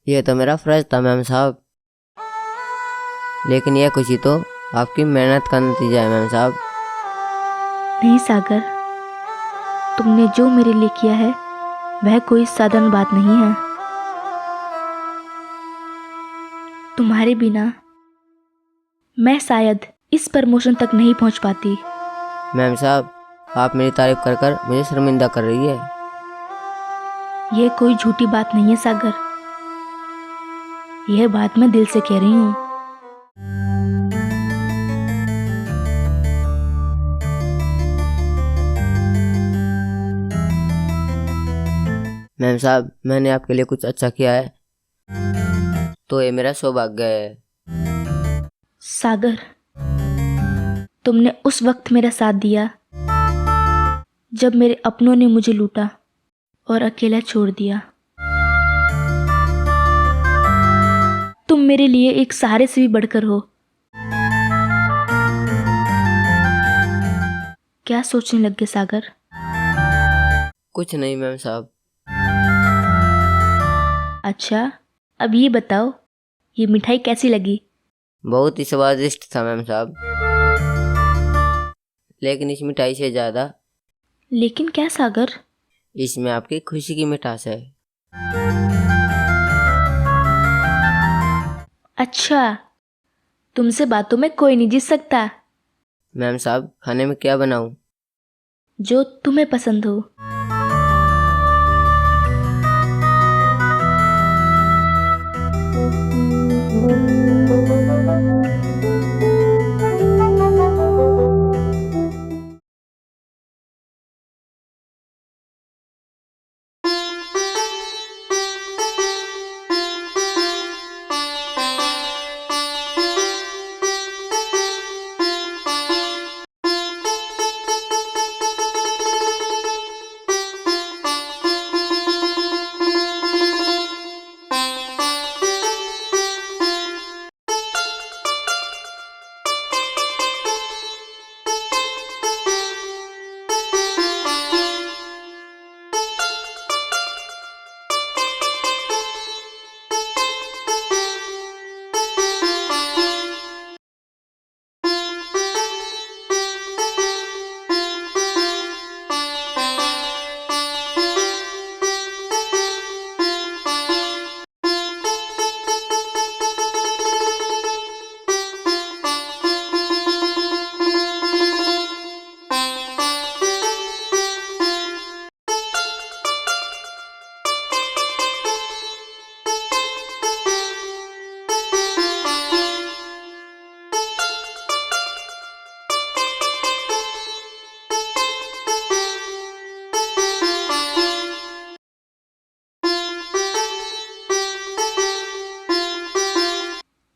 ये तो मेरा फर्ज था मैम साहब, लेकिन यह खुशी तो आपकी मेहनत का नतीजा है मैम साहब। नहीं सागर, तुमने जो मेरे लिए किया है वह कोई साधारण बात नहीं है। तुम्हारे बिना मैं शायद इस प्रमोशन तक नहीं पहुंच पाती। मैम साहब, आप मेरी तारीफ कर कर मुझे शर्मिंदा कर रही है। यह कोई झूठी बात नहीं है सागर, यह बात मैं दिल से कह रही हूँ। मैम साहब, मैंने आपके लिए कुछ अच्छा किया है तो ये मेरा सौभाग्य है। सागर, तुमने उस वक्त मेरा साथ दिया जब मेरे अपनों ने मुझे लूटा और अकेला छोड़ दिया। तुम मेरे लिए एक सहारे से भी बढ़कर हो। क्या सोचने लग गए सागर? कुछ नहीं मैम साहब। अच्छा, अब ये बताओ, ये मिठाई कैसी लगी? बहुत ही स्वादिष्ट था मैम साहब, लेकिन इस मिठाई से ज़्यादा लेकिन क्या सागर? इसमें आपकी खुशी की मिठास है। अच्छा, तुमसे बातों में कोई नहीं जीत सकता। मैम साहब, खाने में क्या बनाऊं? जो तुम्हें पसंद हो।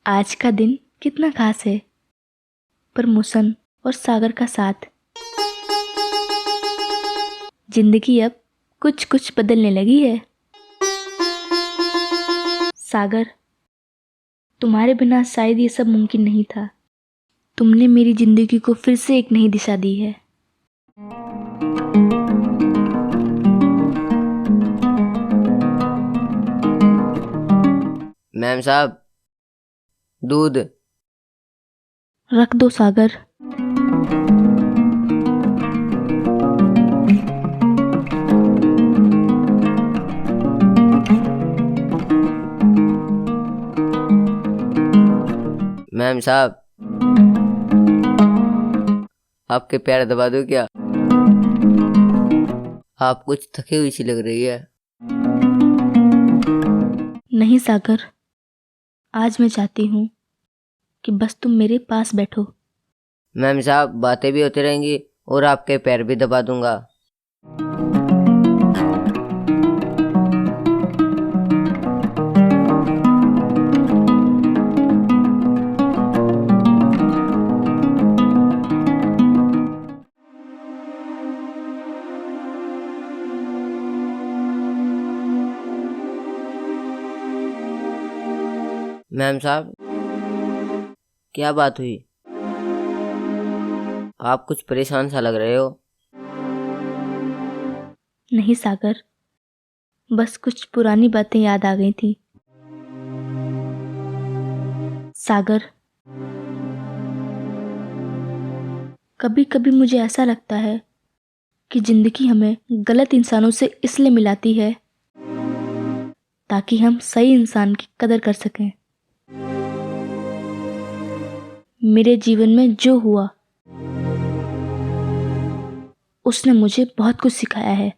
आज का दिन कितना खास है। प्रमोशन और सागर का साथ। जिंदगी अब कुछ कुछ बदलने लगी है। सागर, तुम्हारे बिना शायद ये सब मुमकिन नहीं था। तुमने मेरी जिंदगी को फिर से एक नई दिशा दी है। मैम साहब, दूध। रख दो सागर। मैम साहब, आपके पैर दबा दूं क्या? आप कुछ थकी हुई सी लग रही है। नहीं सागर, आज मैं चाहती हूँ कि बस तुम मेरे पास बैठो। मैम साहब, बातें भी होती रहेंगी और आपके पैर भी दबा दूंगा। मैम साहब, क्या बात हुई? आप कुछ परेशान सा लग रहे हो। नहीं सागर, बस कुछ पुरानी बातें याद आ गई थी। सागर, कभी कभी मुझे ऐसा लगता है कि जिंदगी हमें गलत इंसानों से इसलिए मिलाती है ताकि हम सही इंसान की कदर कर सकें। मेरे जीवन में जो हुआ उसने मुझे बहुत कुछ सिखाया है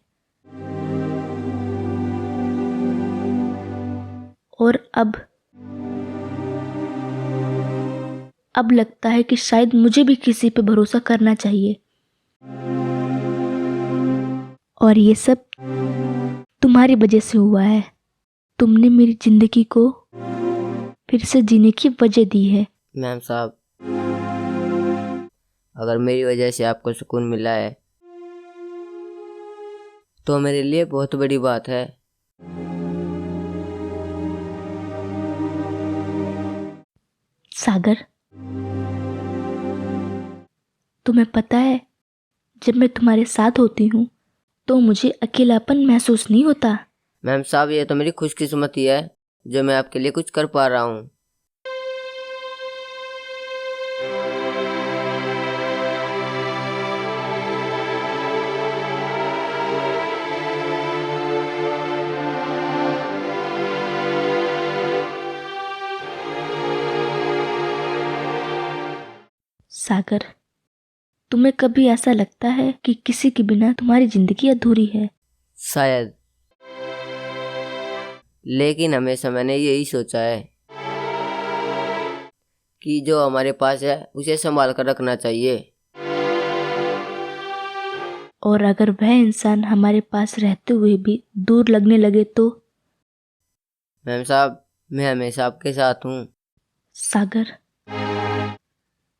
और अब लगता है कि शायद मुझे भी किसी पे भरोसा करना चाहिए। और ये सब तुम्हारी वजह से हुआ है। तुमने मेरी जिंदगी को फिर से जीने की वजह दी है। मैम साहब, अगर मेरी वजह से आपको सुकून मिला है तो मेरे लिए बहुत बड़ी बात है। सागर, तुम्हें पता है, जब मैं तुम्हारे साथ होती हूँ तो मुझे अकेलापन महसूस नहीं होता। मैम साहब, ये तो मेरी खुशकिस्मती है जो मैं आपके लिए कुछ कर पा रहा हूँ। सागर, तुम्हें कभी ऐसा लगता है कि किसी के बिना तुम्हारी जिंदगी अधूरी है? शायद, लेकिन हमेशा मैंने यही सोचा है कि जो हमारे पास है उसे संभाल कर रखना चाहिए। और अगर वह इंसान हमारे पास रहते हुए भी दूर लगने लगे तो? मैम साहब, मैं हमेशा आपके साथ हूँ। सागर,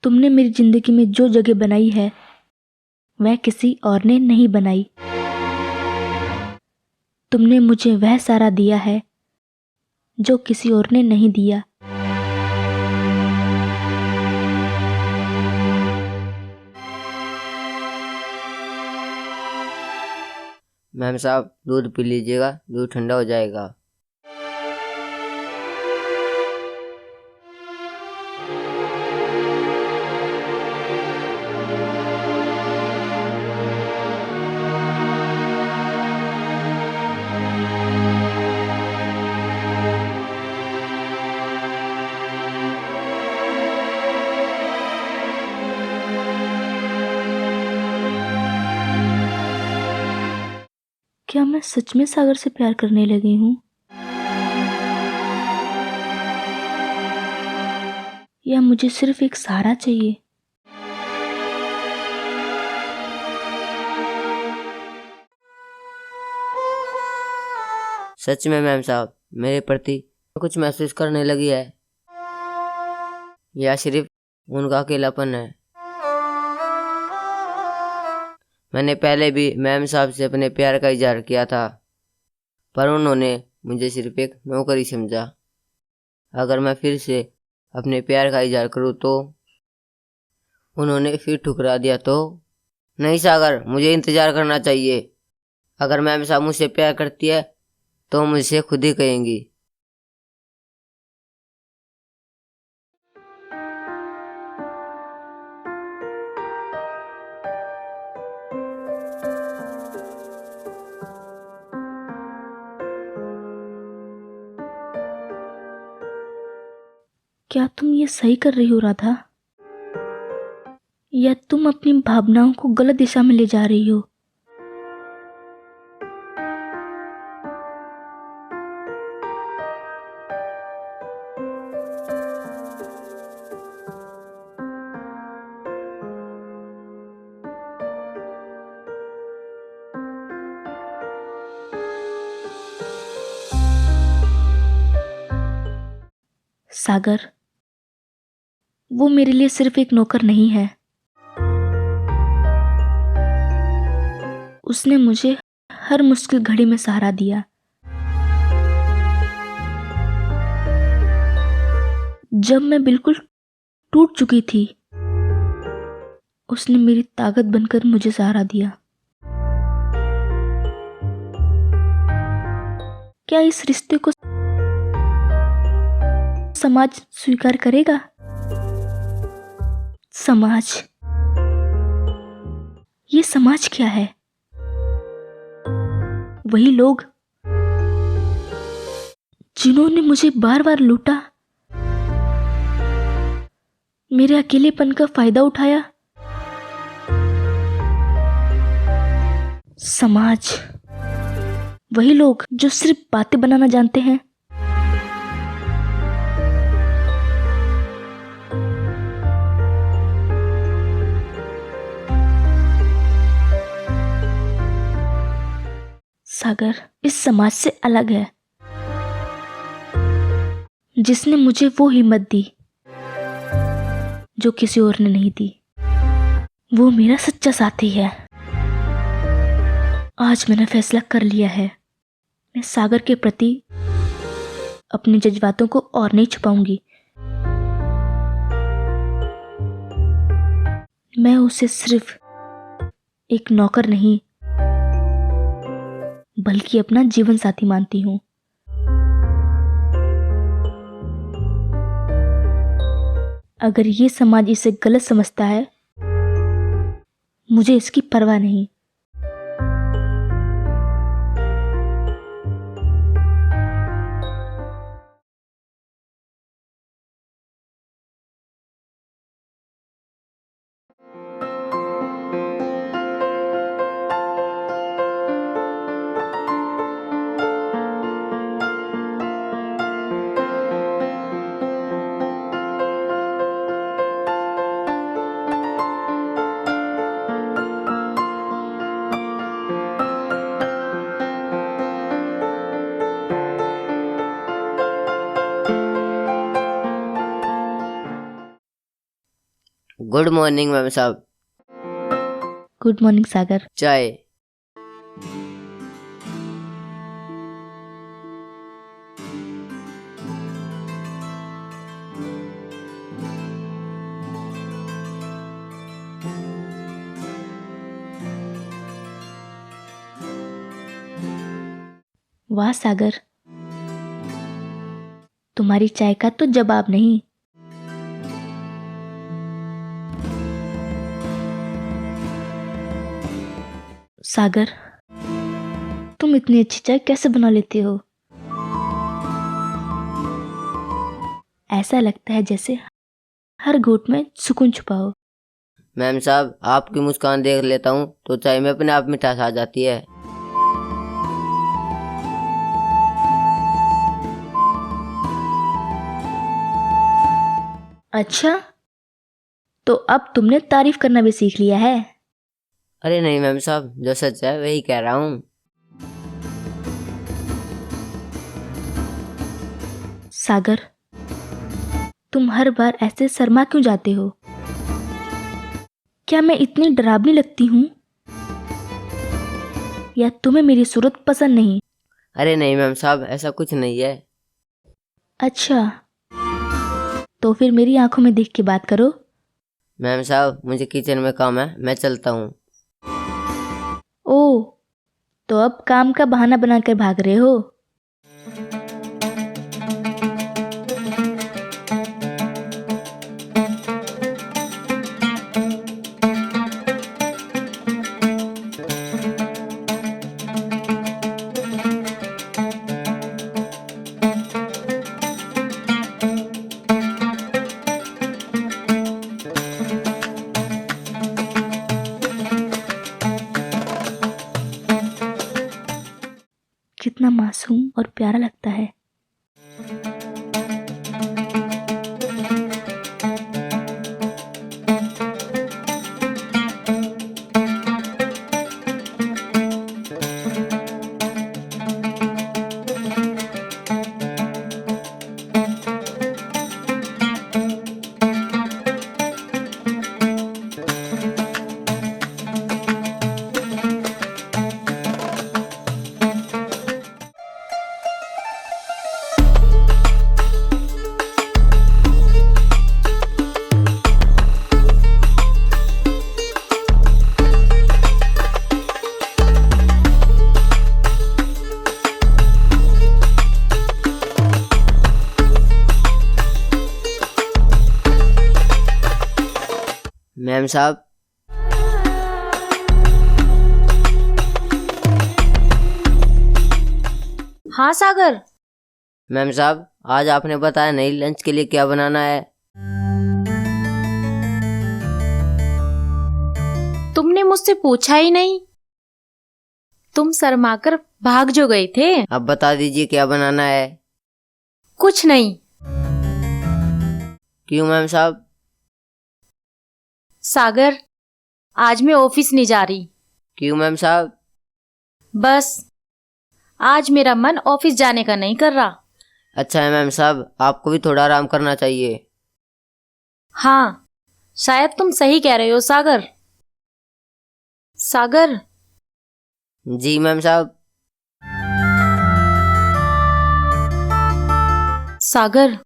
तुमने मेरी जिंदगी में जो जगह बनाई है वह किसी और ने नहीं बनाई। तुमने मुझे वह सारा दिया है जो किसी और ने नहीं दिया। मैम साहब, दूध पी लीजिएगा, दूध ठंडा हो जाएगा। क्या मैं सच में सागर से प्यार करने लगी हूँ, या मुझे सिर्फ एक सहारा चाहिए? सच में मैम साहब, मेरे प्रति कुछ महसूस करने लगी है या सिर्फ उनका अकेलापन है? मैंने पहले भी मैम साहब से अपने प्यार का इजहार किया था, पर उन्होंने मुझे सिर्फ एक नौकरी समझा। अगर मैं फिर से अपने प्यार का इजहार करूँ तो उन्होंने फिर ठुकरा दिया तो? नहीं सागर, मुझे इंतजार करना चाहिए। अगर मैम साहब मुझसे प्यार करती है तो मुझसे खुद ही कहेंगी। क्या तुम ये सही कर रही हो राधा, या तुम अपनी भावनाओं को गलत दिशा में ले जा रही हो? सागर, वो मेरे लिए सिर्फ एक नौकर नहीं है। उसने मुझे हर मुश्किल घड़ी में सहारा दिया। जब मैं बिल्कुल टूट चुकी थी, उसने मेरी ताकत बनकर मुझे सहारा दिया। क्या इस रिश्ते को समाज स्वीकार करेगा? समाज, ये समाज क्या है? वही लोग जिन्होंने मुझे बार बार लूटा, मेरे अकेलेपन का फायदा उठाया। समाज, वही लोग जो सिर्फ बातें बनाना जानते हैं। सागर इस समाज से अलग है, जिसने मुझे वो हिम्मत दी जो किसी और ने नहीं दी। वो मेरा सच्चा साथी है। आज मैंने फैसला कर लिया है, मैं सागर के प्रति अपने जज्बातों को और नहीं छुपाऊंगी। मैं उसे सिर्फ एक नौकर नहीं, बल्कि अपना जीवन साथी मानती हूँ। अगर ये समाज इसे गलत समझता है, मुझे इसकी परवाह नहीं। गुड मॉर्निंग मैम साहब। गुड मॉर्निंग सागर। चाय। वाह सागर, तुम्हारी चाय का तो जवाब नहीं। सागर, तुम इतनी अच्छी चाय कैसे बना लेती हो? ऐसा लगता है जैसे हर घूंट में सुकून छुपा हो। मैम साहब, आपकी मुस्कान देख लेता हूँ तो चाय में अपने आप मिठास आ जाती है। अच्छा, तो अब तुमने तारीफ करना भी सीख लिया है। अरे नहीं मैम साहब, जो सच है वही कह रहा हूँ। सागर, तुम हर बार ऐसे शर्मा क्यों जाते हो? क्या मैं इतनी डरावनी लगती हूँ, या तुम्हें मेरी सूरत पसंद नहीं? अरे नहीं मैम साहब, ऐसा कुछ नहीं है। अच्छा, तो फिर मेरी आंखों में देख के बात करो। मैम साहब, मुझे किचन में काम है, मैं चलता हूँ। ओह, तो अब काम का बहाना बनाकर भाग रहे हो? कितना मासूम और प्यारा लगता है। मैम साहब। हाँ सागर। मैम साहब, आज आपने बताया नहीं लंच के लिए क्या बनाना है। तुमने मुझसे पूछा ही नहीं, तुम शर्माकर भाग जो गए थे। अब बता दीजिए क्या बनाना है। कुछ नहीं। क्यों मैम साहब? सागर, आज मैं ऑफिस नहीं जा रही। क्यों मैम साहब? बस आज मेरा मन ऑफिस जाने का नहीं कर रहा। अच्छा है मैम साहब, आपको भी थोड़ा आराम करना चाहिए। हाँ, शायद तुम सही कह रहे हो सागर। सागर। जी मैम साहब। सागर,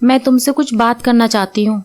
मैं तुमसे कुछ बात करना चाहती हूँ।